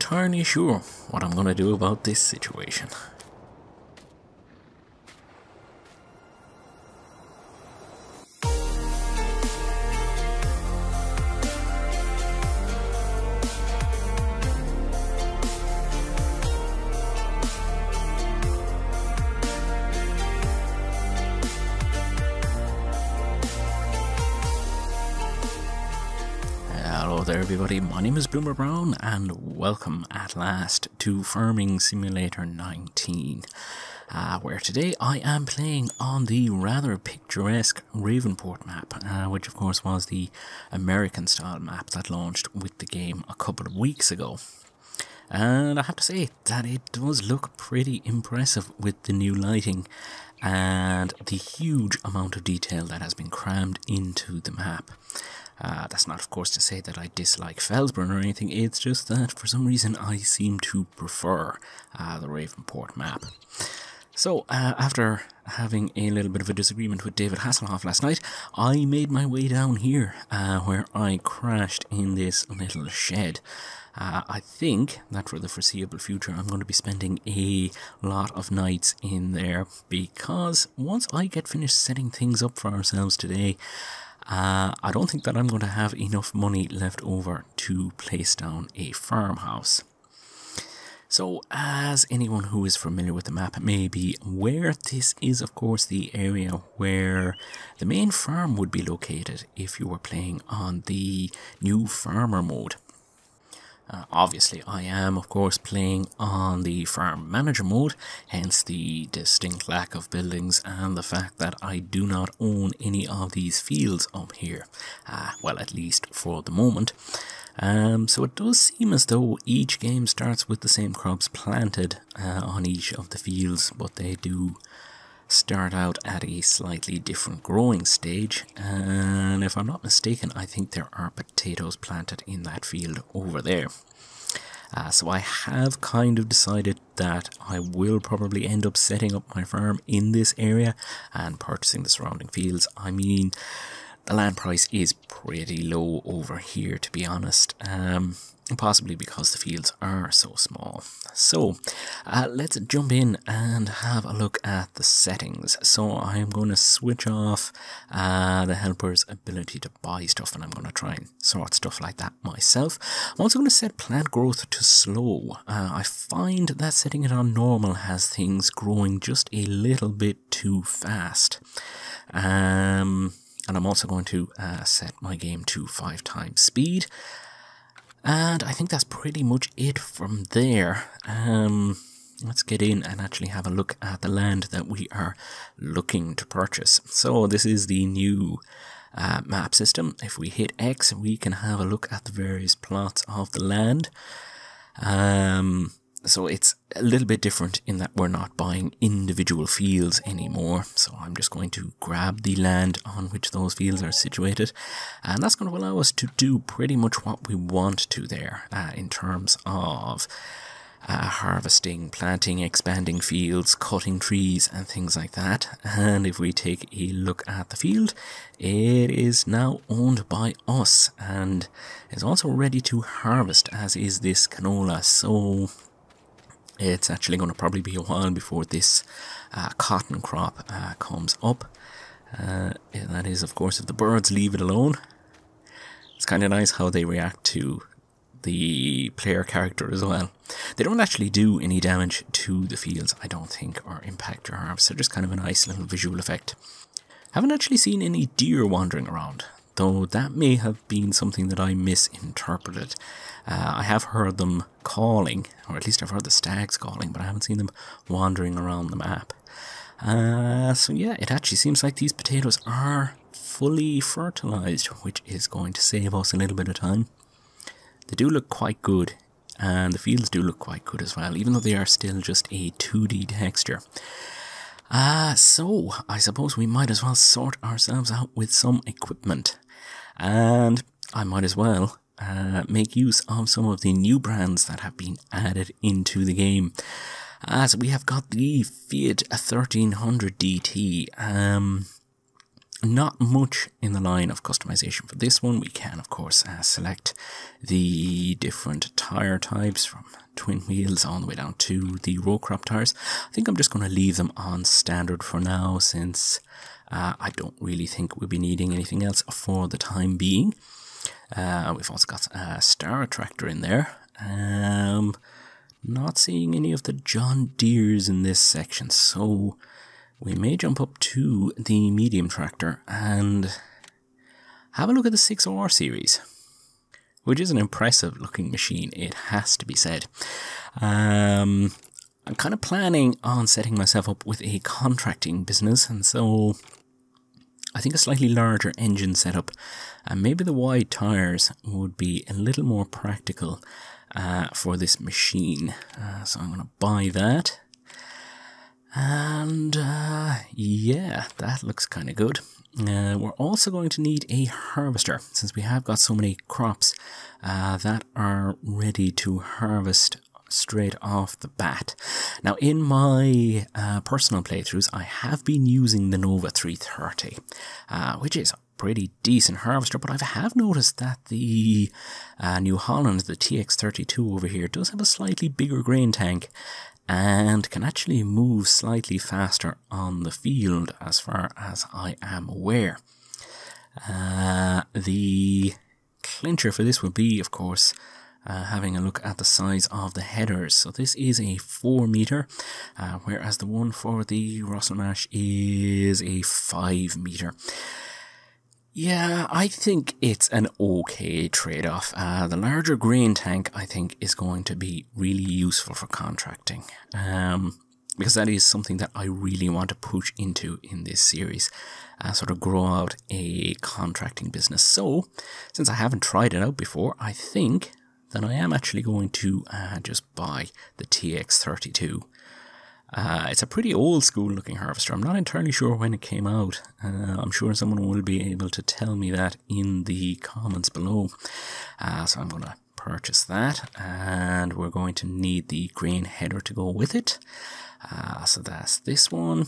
entirely sure what I'm going to do about this situation. Hello there everybody, my name is Bloomer Brown and welcome at last to Farming Simulator 19, where today I am playing on the rather picturesque Ravenport map, which of course was the American style map that launched with the game a couple of weeks ago. And I have to say that it does look pretty impressive with the new lighting and the huge amount of detail that has been crammed into the map. That's not, of course, to say that I dislike Felsburn or anything, it's just that for some reason I seem to prefer the Ravenport map. So, after having a little bit of a disagreement with David Hasselhoff last night, I made my way down here, where I crashed in this little shed. I think that for the foreseeable future I'm going to be spending a lot of nights in there, because once I get finished setting things up for ourselves today, I don't think that I'm going to have enough money left over to place down a farmhouse. So, as anyone who is familiar with the map may be aware, this is of course the area where the main farm would be located if you were playing on the new farmer mode. Obviously, I am, of course, playing on the farm manager mode, hence the distinct lack of buildings and the fact that I do not own any of these fields up here. Well, at least for the moment. So it does seem as though each game starts with the same crops planted on each of the fields, but they do start out at a slightly different growing stage, and if I'm not mistaken I think there are potatoes planted in that field over there. So I have kind of decided that I will probably end up setting up my farm in this area and purchasing the surrounding fields. I mean, the land price is pretty low over here, to be honest, possibly because the fields are so small. So, let's jump in and have a look at the settings. So I am going to switch off the helper's ability to buy stuff, and I'm going to try and sort stuff like that myself. I'm also going to set plant growth to slow. I find that setting it on normal has things growing just a little bit too fast. And I'm also going to set my game to 5 times speed. And I think that's pretty much it from there. Let's get in and actually have a look at the land that we are looking to purchase. So this is the new map system. If we hit X, we can have a look at the various plots of the land. So it's a little bit different in that we're not buying individual fields anymore. So I'm just going to grab the land on which those fields are situated. And that's going to allow us to do pretty much what we want to there in terms of harvesting, planting, expanding fields, cutting trees and things like that. And if we take a look at the field, it is now owned by us and is also ready to harvest, as is this canola. So it's actually going to probably be a while before this cotton crop comes up. That is, of course, if the birds leave it alone. It's kind of nice how they react to the player character as well. They don't actually do any damage to the fields, I don't think, or impact your harvest. They're just kind of a nice little visual effect. Haven't actually seen any deer wandering around, though that may have been something that I misinterpreted. I have heard them calling, or at least I've heard the stags calling, but I haven't seen them wandering around the map. So yeah, it actually seems like these potatoes are fully fertilized, which is going to save us a little bit of time. They do look quite good, and the fields do look quite good as well, even though they are still just a 2D texture. So I suppose we might as well sort ourselves out with some equipment, and I might as well make use of some of the new brands that have been added into the game. So we have got the Fiat 1300 DT. Not much in the line of customization for this one. We can, of course, select the different tyre types from twin wheels all the way down to the row crop tyres. I think I'm just going to leave them on standard for now, since I don't really think we'll be needing anything else for the time being. We've also got a Star Tractor in there. Not seeing any of the John Deeres in this section, so we may jump up to the medium tractor and have a look at the 6R series, which is an impressive looking machine, it has to be said. I'm kind of planning on setting myself up with a contracting business, and so I think a slightly larger engine setup and maybe the wide tyres would be a little more practical for this machine. So I'm going to buy that. And yeah, that looks kind of good. We're also going to need a harvester, since we have got so many crops that are ready to harvest straight off the bat. Now, in my personal playthroughs, I have been using the Nova 330, which is a pretty decent harvester, but I have noticed that the New Holland, the TX32 over here, does have a slightly bigger grain tank and can actually move slightly faster on the field, as far as I am aware. The clincher for this would be, of course, having a look at the size of the headers. So this is a 4 meter, whereas the one for the Russell Marsh is a 5 meter. Yeah, I think it's an okay trade-off. The larger grain tank, I think, is going to be really useful for contracting, because that is something that I really want to push into in this series, sort of grow out a contracting business. So, since I haven't tried it out before, I think that I am actually going to just buy the TX32. It's a pretty old school looking harvester. I'm not entirely sure when it came out. I'm sure someone will be able to tell me that in the comments below. So I'm going to purchase that, and we're going to need the grain header to go with it. So that's this one.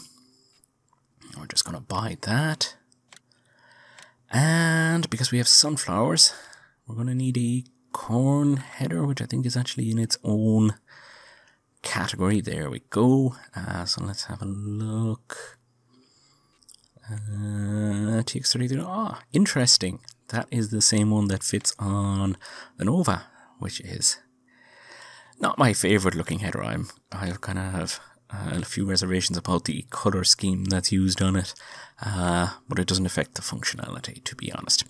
We're just going to buy that. And because we have sunflowers, we're going to need a corn header, which I think is actually in its own category. There we go. So let's have a look. TX32. Ah, interesting. That is the same one that fits on the Nova, which is not my favorite looking header. I kind of have a few reservations about the color scheme that's used on it, but it doesn't affect the functionality, to be honest.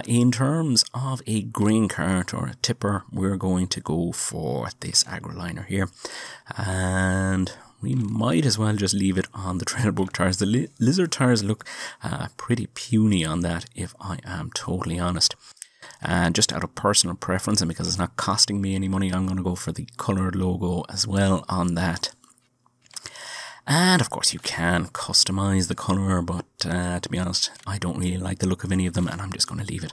In terms of a grain cart or a tipper, we're going to go for this AgriLiner here, and we might as well just leave it on the Trailbook tires. The Lizard tires look pretty puny on that, if I am totally honest. And just out of personal preference, and because it's not costing me any money, I'm going to go for the coloured logo as well on that. And of course you can customize the colour, but to be honest, I don't really like the look of any of them, and I'm just going to leave it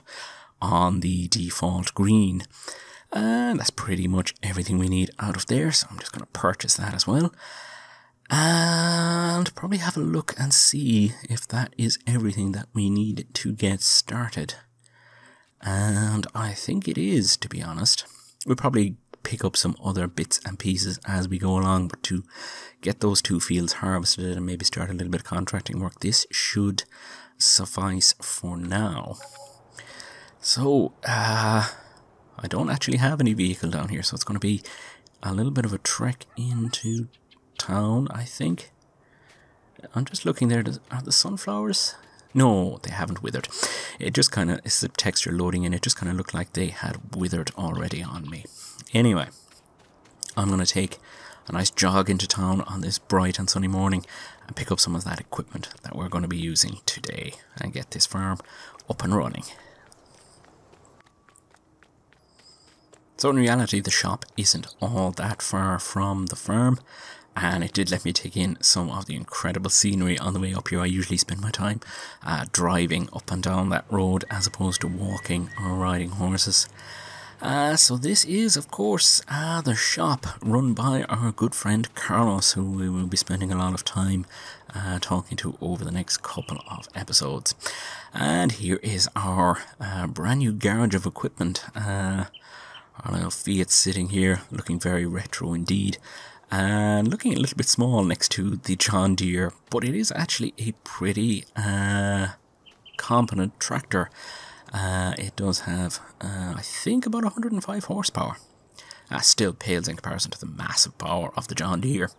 on the default green. And that's pretty much everything we need out of there, so I'm just going to purchase that as well. And probably have a look and see if that is everything that we need to get started. And I think it is, to be honest. We'll probably pick up some other bits and pieces as we go along, but to get those 2 fields harvested and maybe start a little bit of contracting work, this should suffice for now. So I don't actually have any vehicle down here, so it's going to be a little bit of a trek into town, I think. I'm just looking there. Are the sunflowers? No, they haven't withered. It just kind of, it's the texture loading in, it just kind of looked like they had withered already on me. Anyway, I'm going to take a nice jog into town on this bright and sunny morning and pick up some of that equipment that we're going to be using today and get this farm up and running. So in reality, the shop isn't all that far from the farm, and it did let me take in some of the incredible scenery on the way up here. I usually spend my time driving up and down that road as opposed to walking or riding horses. So this is, of course, the shop run by our good friend Carlos, who we will be spending a lot of time talking to over the next couple of episodes. And here is our brand new garage of equipment. Our little Fiat sitting here, looking very retro indeed, and looking a little bit small next to the John Deere, but it is actually a pretty competent tractor. It does have, I think, about 105 horsepower. Still pales in comparison to the massive power of the John Deere.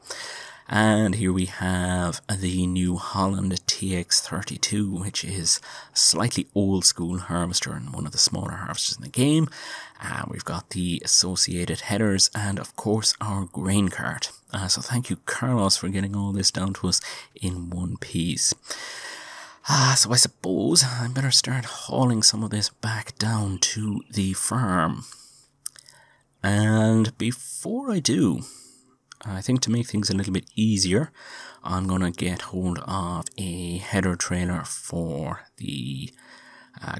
And here we have the New Holland TX32, which is a slightly old school harvester and one of the smaller harvesters in the game. We've got the associated headers and, of course, our grain cart. So thank you, Carlos, for getting all this down to us in one piece. So I suppose I better start hauling some of this back down to the farm. And before I do, I think to make things a little bit easier, I'm going to get hold of a header trailer for the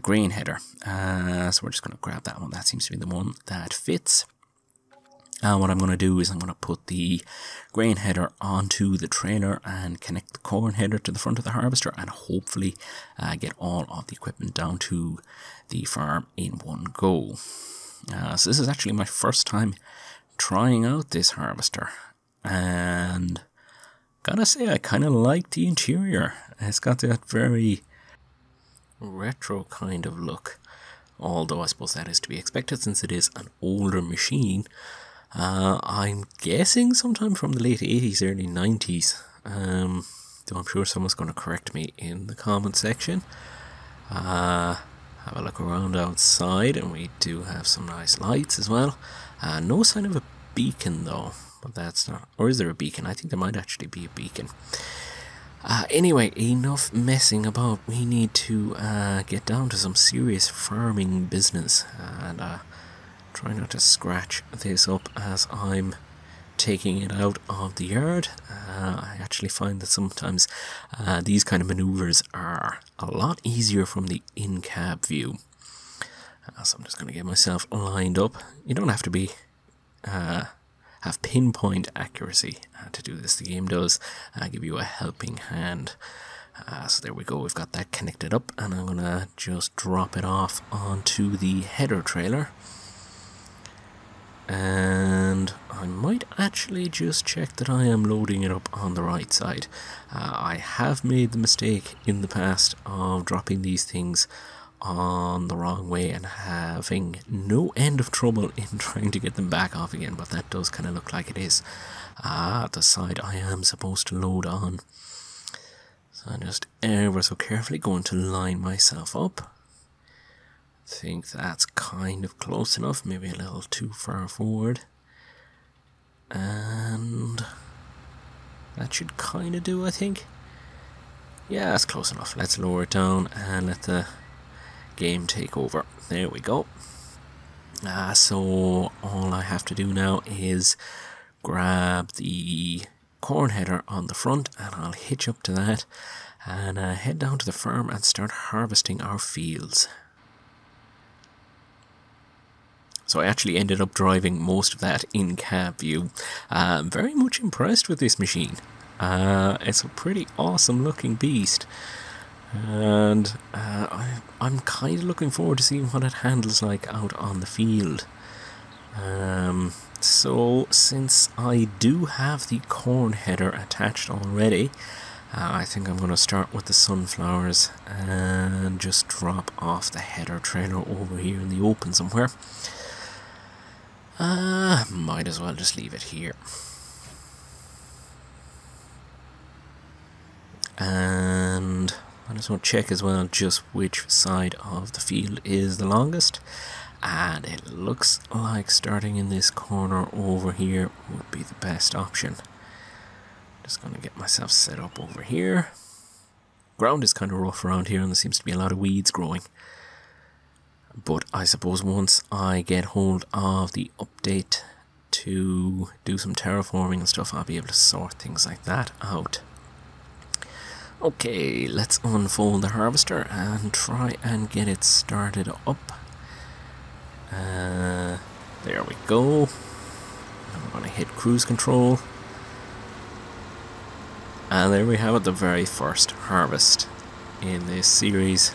grain header. So we're just going to grab that one. That seems to be the one that fits. What I'm going to do is I'm going to put the grain header onto the trailer and connect the corn header to the front of the harvester, and hopefully get all of the equipment down to the farm in one go. So this is actually my first time trying out this harvester, and gotta say I kind of like the interior. It's got that very retro kind of look, although I suppose that is to be expected since it is an older machine. I'm guessing sometime from the late 80s, early 90s, though I'm sure someone's going to correct me in the comment section. Have a look around outside, and we do have some nice lights as well. No sign of a beacon though, but that's not, or is there a beacon? I think there might actually be a beacon. Anyway, enough messing about. We need to get down to some serious farming business, and try not to scratch this up as I'm taking it out of the yard. I actually find that sometimes these kind of maneuvers are a lot easier from the in-cab view. So I'm just going to get myself lined up. You don't have to be have pinpoint accuracy to do this. The game does give you a helping hand. So there we go, we've got that connected up, and I'm going to just drop it off onto the header trailer. And I might actually just check that I am loading it up on the right side. I have made the mistake in the past of dropping these things on the wrong way and having no end of trouble in trying to get them back off again, but that does kind of look like it is the side I am supposed to load on. So I'm just ever so carefully going to line myself up. Think that's kind of close enough, maybe a little too far forward, and that should kind of do, I think. Yeah, that's close enough. Let's lower it down and let the game take over. There we go. So all I have to do now is grab the corn header on the front, and I'll hitch up to that and head down to the farm and start harvesting our fields. So I actually ended up driving most of that in cab view. Very much impressed with this machine. It's a pretty awesome looking beast. And I'm kind of looking forward to seeing what it handles like out on the field. So since I do have the corn header attached already, I think I'm going to start with the sunflowers and just drop off the header trailer over here in the open somewhere. Might as well just leave it here. And I just want to check as well just which side of the field is the longest. And it looks like starting in this corner over here would be the best option. Just going to get myself set up over here. Ground is kind of rough around here and there seems to be a lot of weeds growing. But I suppose once I get hold of the update to do some terraforming and stuff, I'll be able to sort things like that out. Okay, let's unfold the harvester and try and get it started up. There we go. And we're going to hit cruise control. And there we have it, the very first harvest in this series.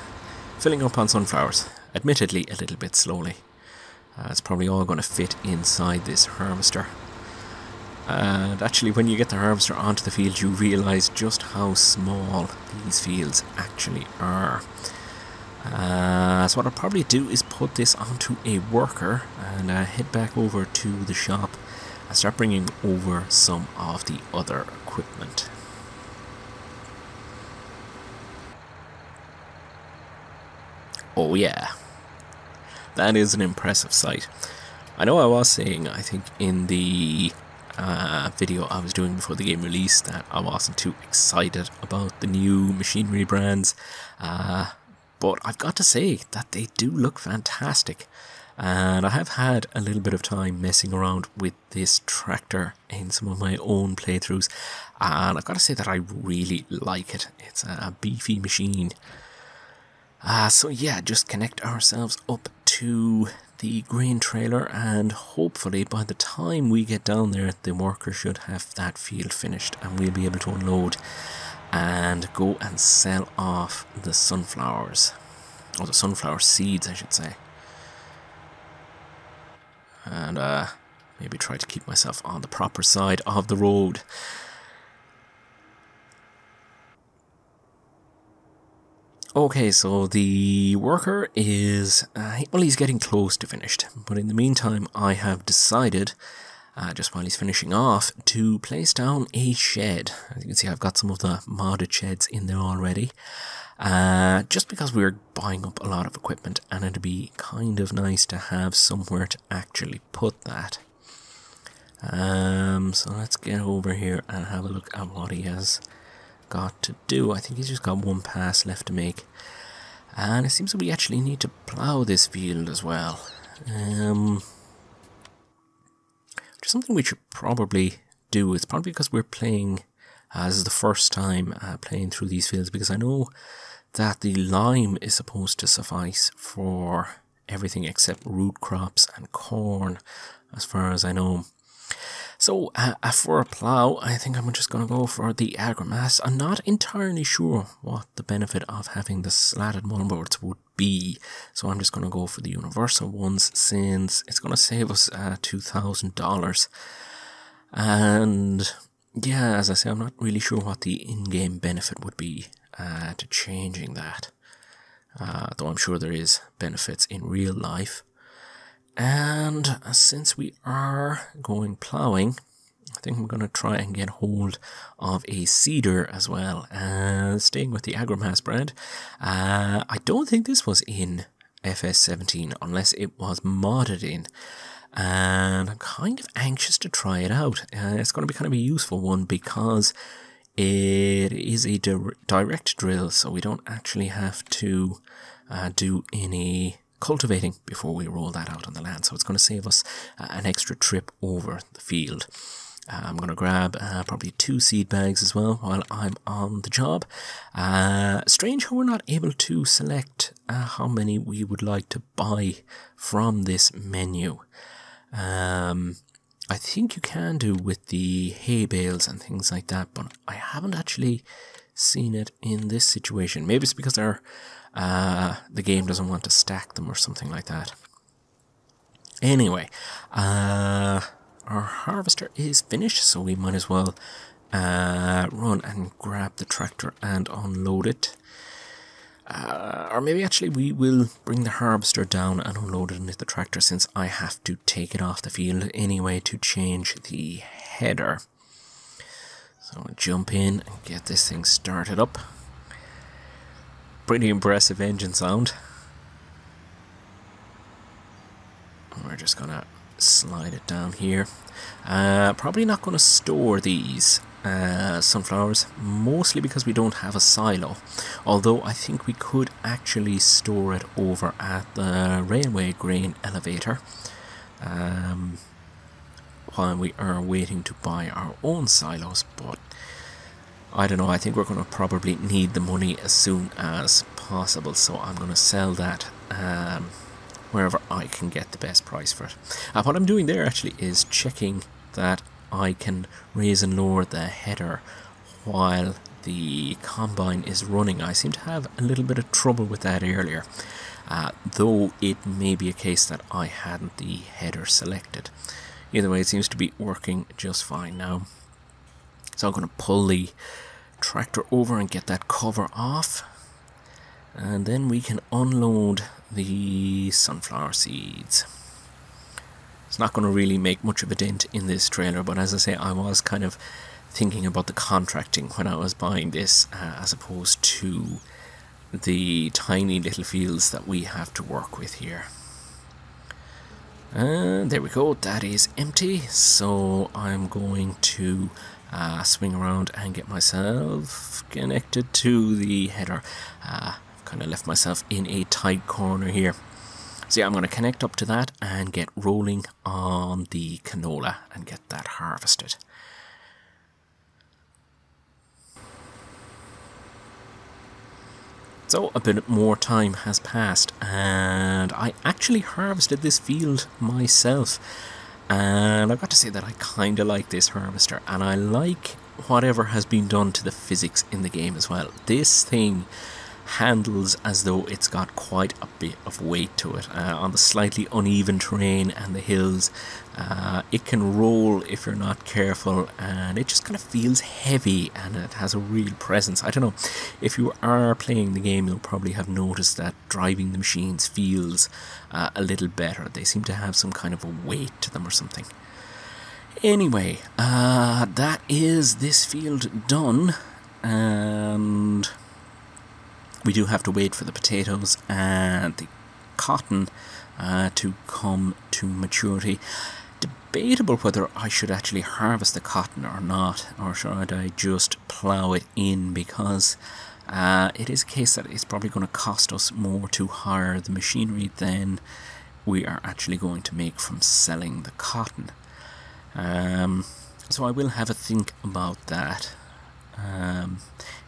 Filling up on sunflowers. Admittedly, a little bit slowly. It's probably all going to fit inside this harvester. And actually, when you get the harvester onto the field, you realise just how small these fields actually are. So what I'll probably do is put this onto a worker and head back over to the shop and start bringing over some of the other equipment. Oh yeah, that is an impressive sight. I know I was saying, I think in the video I was doing before the game released, that I wasn't too excited about the new machinery brands, but I've got to say that they do look fantastic. And I have had a little bit of time messing around with this tractor in some of my own playthroughs, and I've got to say that I really like it. It's a beefy machine. So yeah, just connect ourselves up to the grain trailer, and hopefully by the time we get down there, the worker should have that field finished and we'll be able to unload and go and sell off the sunflowers, or the sunflower seeds I should say. And maybe try to keep myself on the proper side of the road. Okay, so the worker is, well, he's getting close to finished, but in the meantime I have decided, just while he's finishing off, to place down a shed. As you can see, I've got some of the modded sheds in there already, just because we're buying up a lot of equipment and it'd be kind of nice to have somewhere to actually put that. So let's get over here and have a look at what he has got to do. I think he's just got one pass left to make, and it seems that we actually need to plough this field as well, which is something we should probably do. It's probably because we're playing, this is the first time playing through these fields, because I know that the lime is supposed to suffice for everything except root crops and corn, as far as I know. So, for a plough, I think I'm just going to go for the agromass. I'm not entirely sure what the benefit of having the slatted moldboards would be, so I'm just going to go for the universal ones, since it's going to save us $2,000. And, yeah, as I say, I'm not really sure what the in-game benefit would be to changing that, though I'm sure there is benefits in real life. And since we are going ploughing, I think I'm going to try and get hold of a seeder as well. Staying with the agromass brand, I don't think this was in FS17 unless it was modded in, and I'm kind of anxious to try it out. It's going to be kind of a useful one because it is a direct drill, so we don't actually have to do any cultivating before we roll that out on the land, so it's going to save us an extra trip over the field. I'm going to grab probably 2 seed bags as well while I'm on the job. Strange how we're not able to select how many we would like to buy from this menu. I think you can do with the hay bales and things like that, but I haven't actually seen it in this situation. Maybe it's because the game doesn't want to stack them or something like that. Anyway, our harvester is finished, so we might as well run and grab the tractor and unload it. Or maybe actually we will bring the harvester down and unload it into the tractor, since I have to take it off the field anyway to change the header. So I'll jump in and get this thing started up. Pretty impressive engine sound. We're just gonna slide it down here. Probably not gonna store these sunflowers, mostly because we don't have a silo, although I think we could actually store it over at the railway grain elevator while we are waiting to buy our own silos. But I don't know, I think we're going to probably need the money as soon as possible, so I'm going to sell that wherever I can get the best price for it. What I'm doing there actually is checking that I can raise and lower the header while the combine is running. I seem to have a little bit of trouble with that earlier, though it may be a case that I hadn't the header selected. Either way, it seems to be working just fine now. So I'm going to pull the tractor over and get that cover off, and then we can unload the sunflower seeds. It's not going to really make much of a dent in this trailer, but as I say, I was kind of thinking about the contracting when I was buying this, as opposed to the tiny little fields that we have to work with here. And there we go, that is empty, so I'm going to swing around and get myself connected to the header. Kind of left myself in a tight corner here. So yeah, I'm going to connect up to that and get rolling on the canola and get that harvested. So a bit more time has passed and I actually harvested this field myself, and I've got to say that I kind of like this harvester, and I like whatever has been done to the physics in the game as well. This thing handles as though it's got quite a bit of weight to it. On the slightly uneven terrain and the hills, it can roll if you're not careful, and it just kind of feels heavy and it has a real presence. I don't know, if you are playing the game you'll probably have noticed that driving the machines feels a little better. They seem to have some kind of a weight to them or something. Anyway, that is this field done, and we do have to wait for the potatoes and the cotton to come to maturity. Debatable whether I should actually harvest the cotton or not, or should I just plough it in, because it is a case that it's probably going to cost us more to hire the machinery than we are actually going to make from selling the cotton. So I will have a think about that.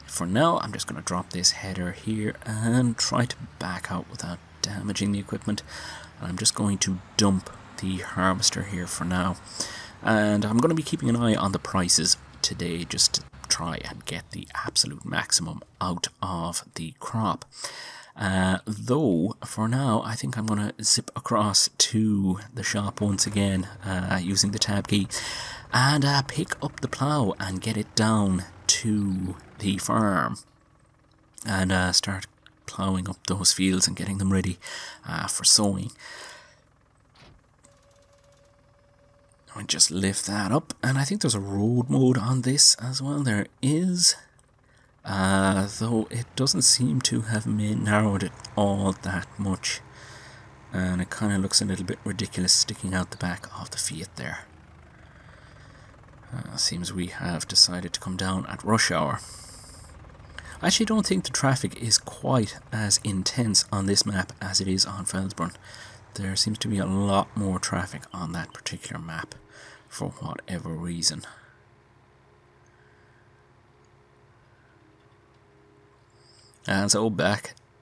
For now, I'm just going to drop this header here and try to back out without damaging the equipment. I'm just going to dump the harvester here for now. And I'm going to be keeping an eye on the prices today just to try and get the absolute maximum out of the crop. Though, for now, I think I'm going to zip across to the shop once again using the tab key and pick up the plough and get it down to the farm and start ploughing up those fields and getting them ready for sowing. I just lift that up, and I think there's a road mode on this as well. There is, though it doesn't seem to have narrowed it all that much, and it kind of looks a little bit ridiculous sticking out the back of the Fiat there. Seems we have decided to come down at rush hour. I actually don't think the traffic is quite as intense on this map as it is on Felsbrunn. There seems to be a lot more traffic on that particular map for whatever reason. And so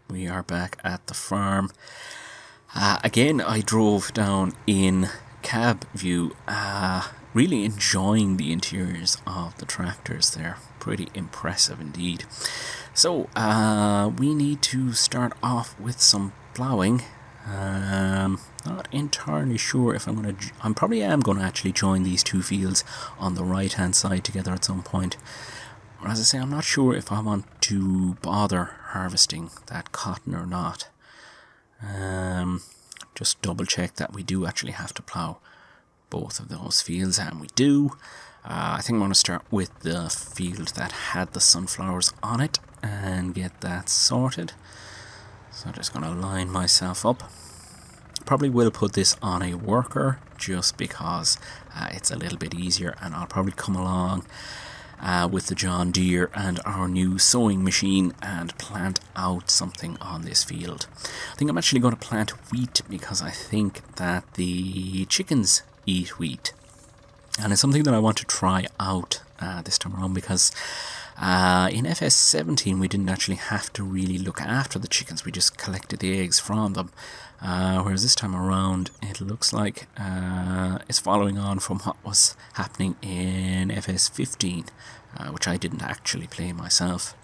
we are back at the farm. Again, I drove down in cab view, really enjoying the interiors of the tractors there. Pretty impressive indeed. So we need to start off with some ploughing. Not entirely sure if I probably am going to actually join these two fields on the right hand side together at some point. Or as I say, I'm not sure if I want to bother harvesting that cotton or not. Just double check that we do actually have to plough both of those fields, and we do. I think I'm going to start with the field that had the sunflowers on it and get that sorted. So I'm just going to line myself up. Probably will put this on a worker just because it's a little bit easier, and I'll probably come along with the John Deere and our new sowing machine and plant out something on this field. I think I'm actually going to plant wheat because I think that the chickens eat wheat, and it's something that I want to try out this time around, because In FS17 we didn't actually have to really look after the chickens, we just collected the eggs from them. Whereas this time around it looks like it's following on from what was happening in FS15, which I didn't actually play myself.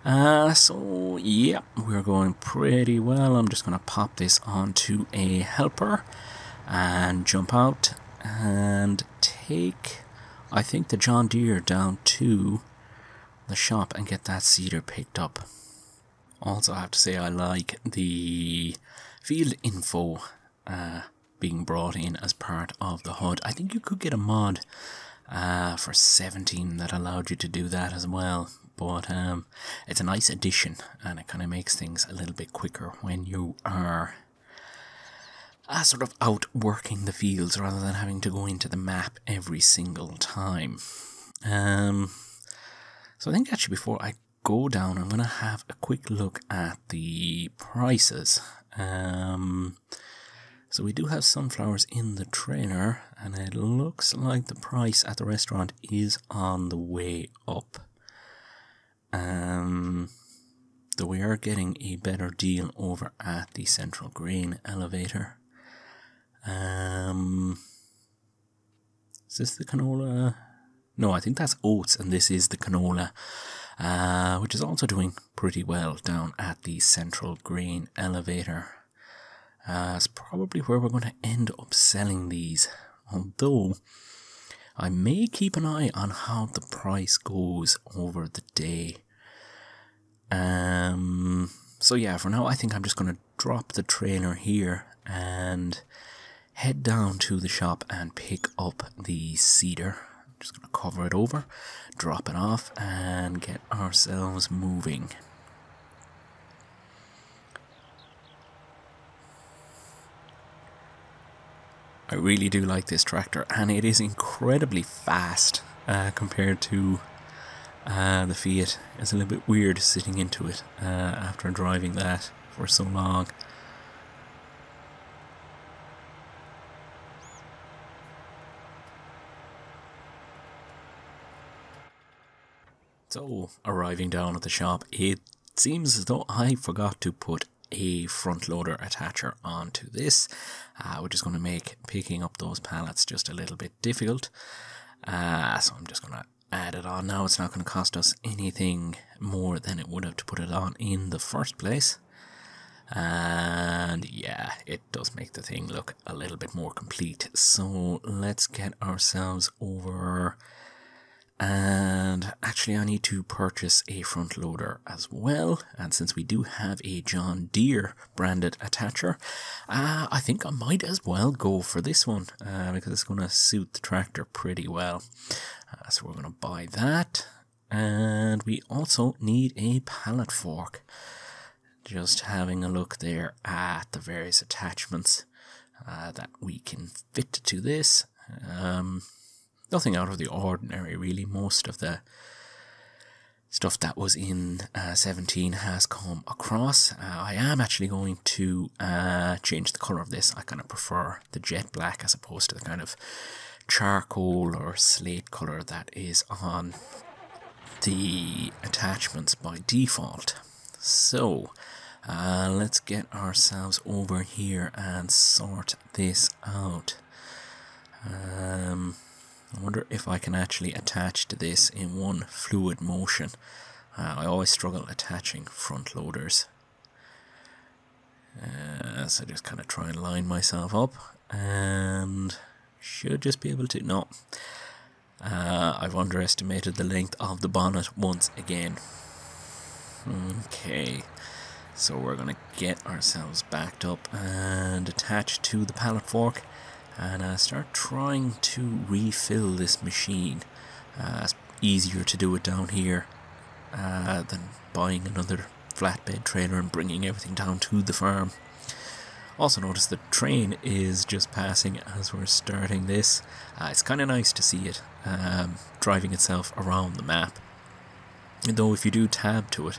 So yeah, we're going pretty well. I'm just going to pop this onto a helper and jump out and take, I think, the John Deere down to the shop and get that cedar picked up. Also, I have to say I like the field info being brought in as part of the HUD. I think you could get a mod for 17 that allowed you to do that as well, but it's a nice addition and it kind of makes things a little bit quicker when you are sort of out working the fields rather than having to go into the map every single time. So I think actually before I go down I'm going to have a quick look at the prices. So we do have sunflowers in the trailer and it looks like the price at the restaurant is on the way up. Though we are getting a better deal over at the central grain elevator. Is this the canola? No, I think that's oats and this is the canola, which is also doing pretty well down at the central grain elevator. It's probably where we're going to end up selling these, although I may keep an eye on how the price goes over the day. So yeah, for now I think I'm just going to drop the trailer here and head down to the shop and pick up the cedar. I'm just going to cover it over, drop it off and get ourselves moving. I really do like this tractor and it is incredibly fast compared to the Fiat. It's a little bit weird sitting into it after driving that for so long. So, arriving down at the shop, it seems as though I forgot to put a front loader attacher onto this, which is going to make picking up those pallets just a little bit difficult. So I'm just going to add it on now. It's not going to cost us anything more than it would have to put it on in the first place. And yeah, it does make the thing look a little bit more complete. So let's get ourselves over. And actually I need to purchase a front loader as well, and since we do have a John Deere branded attacher, I think I might as well go for this one because it's going to suit the tractor pretty well. So we're going to buy that, and we also need a pallet fork. Just having a look there at the various attachments that we can fit to this. Nothing out of the ordinary, really. Most of the stuff that was in 17 has come across. I am actually going to change the colour of this. I kind of prefer the jet black as opposed to the kind of charcoal or slate colour that is on the attachments by default. So, let's get ourselves over here and sort this out. I wonder if I can actually attach to this in one fluid motion. I always struggle attaching front loaders. So just kind of try and line myself up and should just be able to. No, I've underestimated the length of the bonnet once again. Okay, so we're going to get ourselves backed up and attached to the pallet fork. And start trying to refill this machine. It's easier to do it down here than buying another flatbed trailer and bringing everything down to the farm. Also notice the train is just passing as we're starting this. It's kind of nice to see it driving itself around the map. Though if you do tab to it,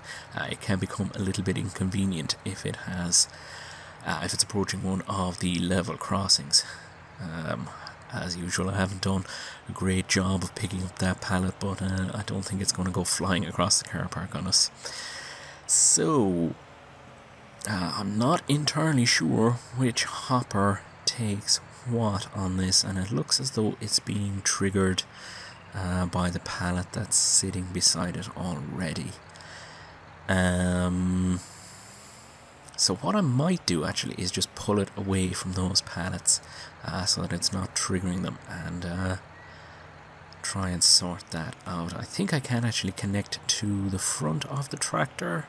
it can become a little bit inconvenient if it has, if it's approaching one of the level crossings. As usual, I haven't done a great job of picking up that pallet, but I don't think it's going to go flying across the car park on us. So, I'm not entirely sure which hopper takes what on this, and it looks as though it's being triggered by the pallet that's sitting beside it already. So what I might do actually is just pull it away from those pallets so that it's not triggering them, and try and sort that out. I think I can actually connect to the front of the tractor.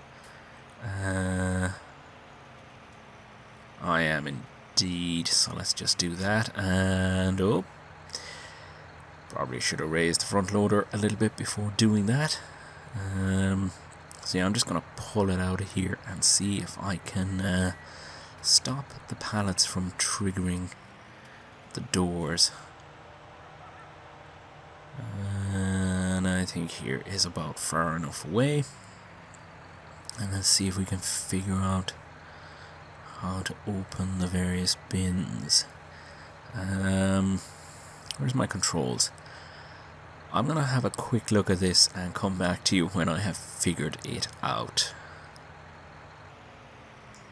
I am indeed, so let's just do that. And oh, probably should have raised the front loader a little bit before doing that. So yeah, I'm just going to pull it out of here and see if I can stop the pallets from triggering the doors. And I think here is about far enough away. And let's see if we can figure out how to open the various bins. Where's my controls? I'm going to have a quick look at this and come back to you when I have figured it out.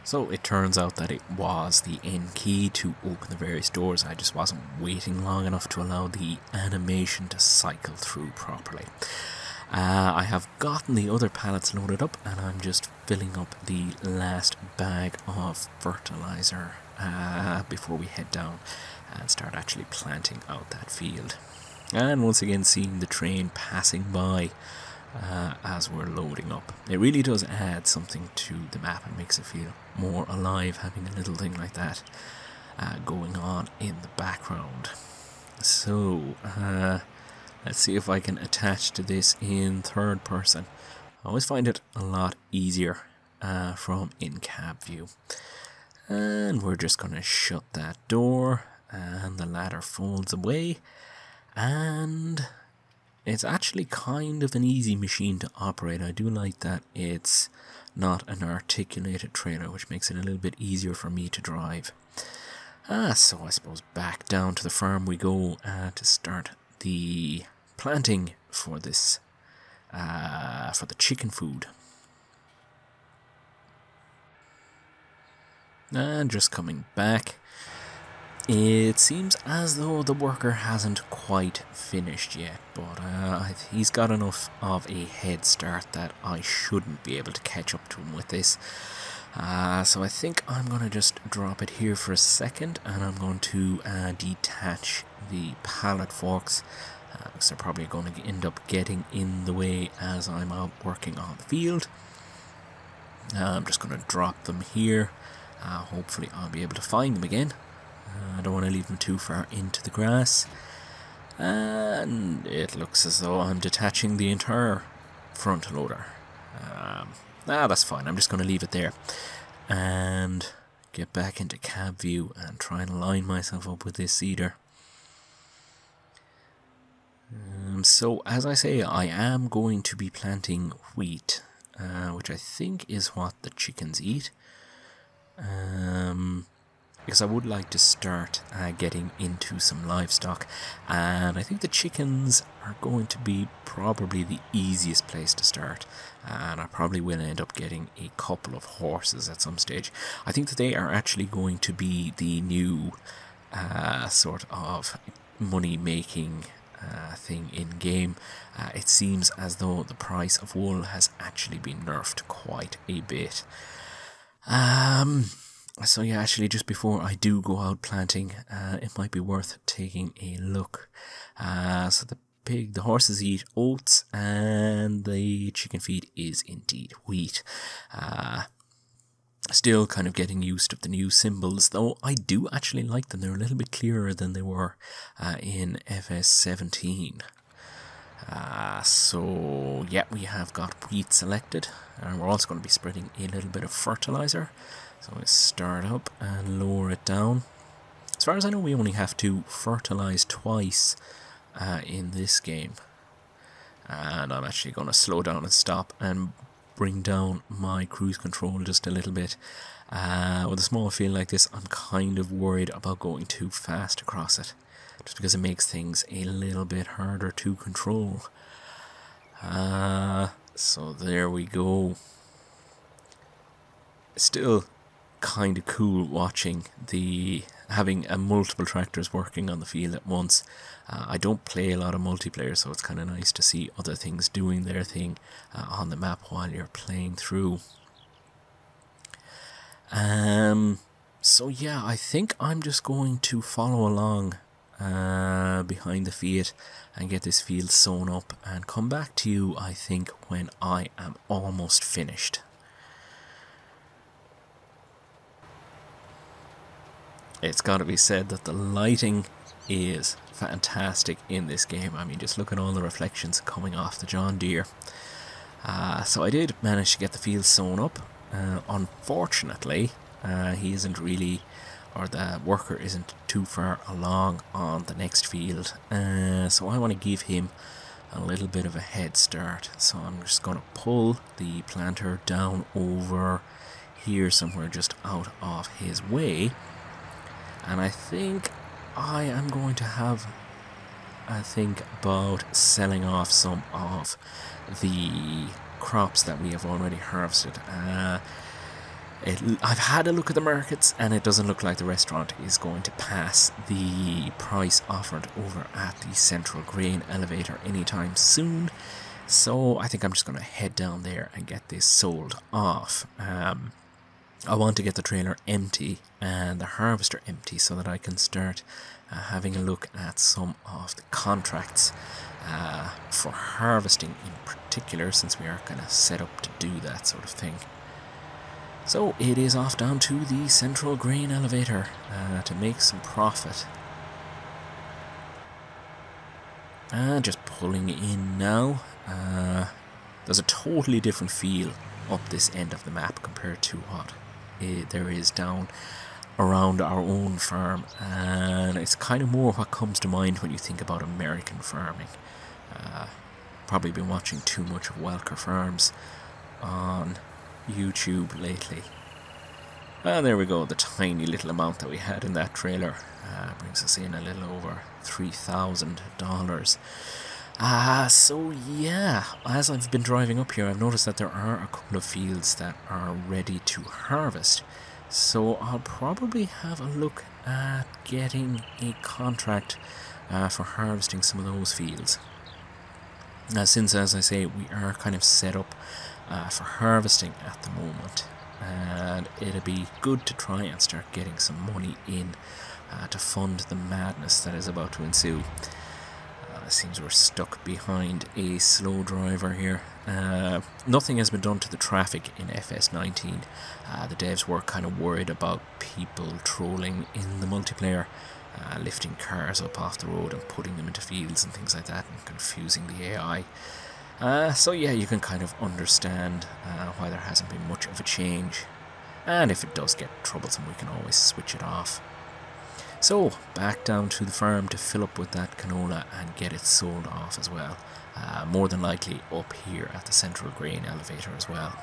So it turns out that it was the N key to open the various doors. I just wasn't waiting long enough to allow the animation to cycle through properly. I have gotten the other pallets loaded up, and I'm just filling up the last bag of fertilizer before we head down and start actually planting out that field. And once again seeing the train passing by as we're loading up. It really does add something to the map and makes it feel more alive, having a little thing like that going on in the background. So let's see if I can attach to this in third person. I always find it a lot easier from in-cab view. And we're just going to shut that door, and the ladder folds away. And it's actually kind of an easy machine to operate. I do like that it's not an articulated trailer, which makes it a little bit easier for me to drive. So I suppose back down to the farm we go to start the planting for this, for the chicken food. And just coming back, it seems as though the worker hasn't quite finished yet, but he's got enough of a head start that I shouldn't be able to catch up to him with this. So I think I'm going to just drop it here for a second, and I'm going to detach the pallet forks, because they're probably going to end up getting in the way as I'm out working on the field. I'm just going to drop them here. Hopefully I'll be able to find them again. I don't want to leave them too far into the grass. And it looks as though I'm detaching the entire front loader. That's fine. I'm just going to leave it there and get back into cab view and try and line myself up with this seeder. So as I say, I am going to be planting wheat, which I think is what the chickens eat. Because I would like to start getting into some livestock, and I think the chickens are going to be probably the easiest place to start, and I probably will end up getting a couple of horses at some stage. I think that they are actually going to be the new sort of money making thing in game. It seems as though the price of wool has actually been nerfed quite a bit. So yeah, actually just before I do go out planting, it might be worth taking a look. So the horses eat oats, and the chicken feed is indeed wheat. Still kind of getting used to the new symbols, though I do actually like them. They're a little bit clearer than they were in FS17. So yeah, we have got wheat selected, and we're also going to be spreading a little bit of fertilizer. So I start up and lower it down. As far as I know, we only have to fertilize twice in this game. And I'm actually going to slow down and stop and bring down my cruise control just a little bit. With a small field like this, I'm kind of worried about going too fast across it. just because it makes things a little bit harder to control. So there we go. Still kind of cool watching having multiple tractors working on the field at once. I don't play a lot of multiplayer, so it's kind of nice to see other things doing their thing on the map while you're playing through. So yeah, I think I'm just going to follow along behind the Fiat and get this field sewn up and come back to you, I think, when I am almost finished. It's got to be said that the lighting is fantastic in this game. I mean, just look at all the reflections coming off the John Deere. So I did manage to get the field sewn up. Unfortunately, he isn't really, or the worker isn't too far along on the next field. So I want to give him a little bit of a head start. So I'm just going to pull the planter down over here somewhere just out of his way. And I think I am going to have a think about selling off some of the crops that we have already harvested. I've had a look at the markets, and it doesn't look like the restaurant is going to pass the price offered over at the central grain elevator anytime soon. So I think I'm just going to head down there and get this sold off. I want to get the trailer empty and the harvester empty so that I can start having a look at some of the contracts for harvesting in particular, since we are kind of set up to do that sort of thing. So it is off down to the central grain elevator to make some profit. And just pulling in now. There's a totally different feel up this end of the map compared to what there is down around our own farm, and it's kind of more what comes to mind when you think about American farming. Probably been watching too much of Welker Farms on YouTube lately. And there we go, the tiny little amount that we had in that trailer brings us in a little over $3,000. So yeah, as I've been driving up here, I've noticed that there are a couple of fields that are ready to harvest. So I'll probably have a look at getting a contract for harvesting some of those fields. Since, as I say, we are kind of set up for harvesting at the moment, and it'd be good to try and start getting some money in to fund the madness that is about to ensue. It seems we're stuck behind a slow driver here. Nothing has been done to the traffic in FS19. The devs were kind of worried about people trolling in the multiplayer, lifting cars up off the road and putting them into fields and things like that, and confusing the AI. So yeah, you can kind of understand why there hasn't been much of a change. And if it does get troublesome, we can always switch it off. So, back down to the farm to fill up with that canola and get it sold off as well. More than likely up here at the central grain elevator as well.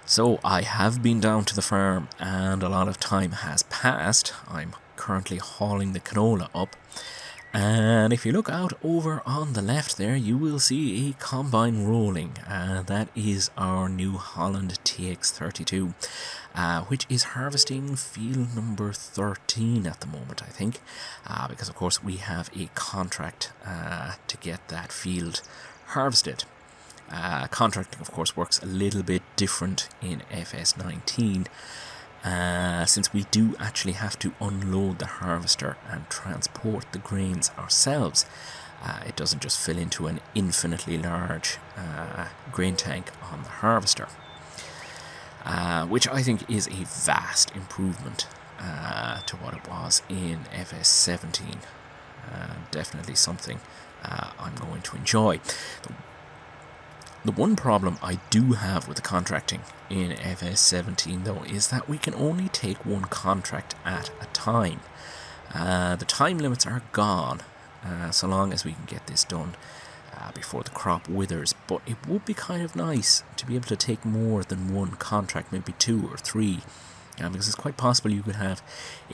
So, I have been down to the farm and a lot of time has passed. I'm currently hauling the canola up. And if you look out over on the left there, you will see a combine rolling. That is our New Holland TX32, which is harvesting field number 13 at the moment, I think, because of course we have a contract to get that field harvested. Contracting, of course, works a little bit different in FS19. Since we do actually have to unload the harvester and transport the grains ourselves, it doesn't just fill into an infinitely large grain tank on the harvester, which I think is a vast improvement to what it was in FS17. Definitely something I'm going to enjoy. The one problem I do have with the contracting in FS17 though is that we can only take one contract at a time. The time limits are gone so long as we can get this done before the crop withers, but it would be kind of nice to be able to take more than one contract, maybe 2 or 3, because it's quite possible you could have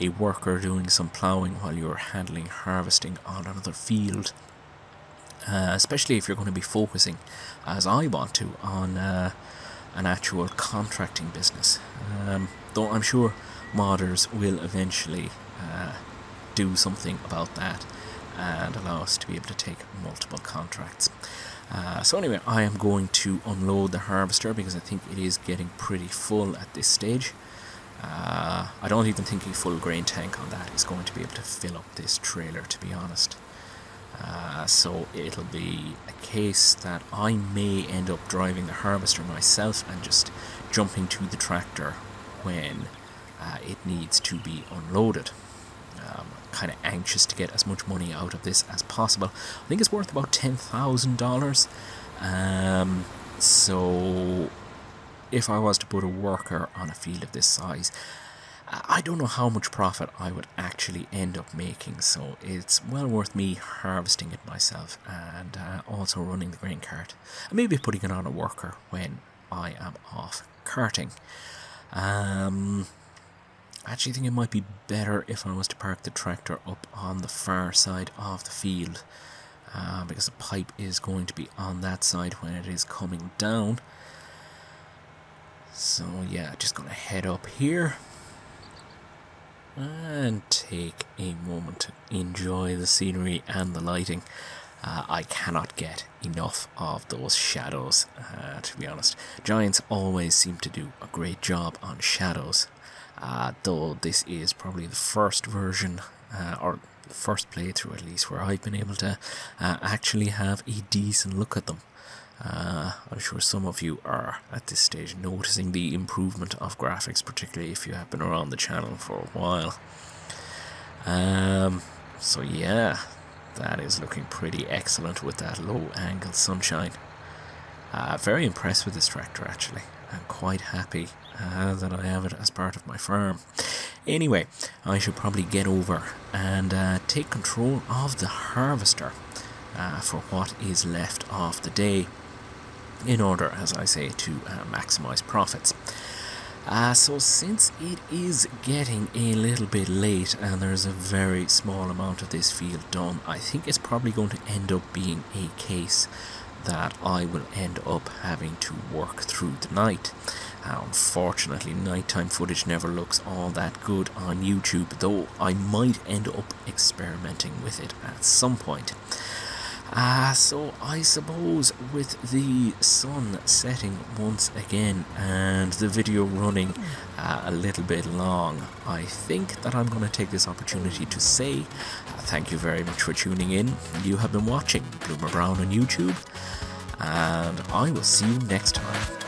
a worker doing some ploughing while you're handling harvesting on another field, especially if you're going to be focusing, as I want to, on an actual contracting business. Though I'm sure modders will eventually do something about that and allow us to be able to take multiple contracts. So anyway, I am going to unload the harvester because I think it is getting pretty full at this stage. I don't even think a full grain tank on that is going to be able to fill up this trailer, to be honest. So it'll be a case that I may end up driving the harvester myself and just jumping to the tractor when it needs to be unloaded. Kind of anxious to get as much money out of this as possible. I think it's worth about $10,000. So if I was to put a worker on a field of this size, I don't know how much profit I would actually end up making, so it's well worth me harvesting it myself and also running the grain cart, and maybe putting it on a worker when I am off carting. I actually think it might be better if I was to park the tractor up on the far side of the field, because the pipe is going to be on that side when it is coming down. So yeah, just going to head up here and take a moment to enjoy the scenery and the lighting. I cannot get enough of those shadows, to be honest. Giants always seem to do a great job on shadows. Though this is probably the first version, or first playthrough at least, where I've been able to actually have a decent look at them. I'm sure some of you are at this stage noticing the improvement of graphics, particularly if you have been around the channel for a while. So yeah, that is looking pretty excellent with that low angle sunshine. Very impressed with this tractor actually. I'm quite happy that I have it as part of my farm. Anyway, I should probably get over and take control of the harvester for what is left of the day, in order, as I say, to maximize profits. So since it is getting a little bit late and there's a very small amount of this field done, I think it's probably going to end up being a case that I will end up having to work through the night. Unfortunately, nighttime footage never looks all that good on YouTube, though I might end up experimenting with it at some point. So I suppose with the sun setting once again and the video running a little bit long, I think that I'm going to take this opportunity to say thank you very much for tuning in. You have been watching Bloomer Brown on YouTube, and I will see you next time.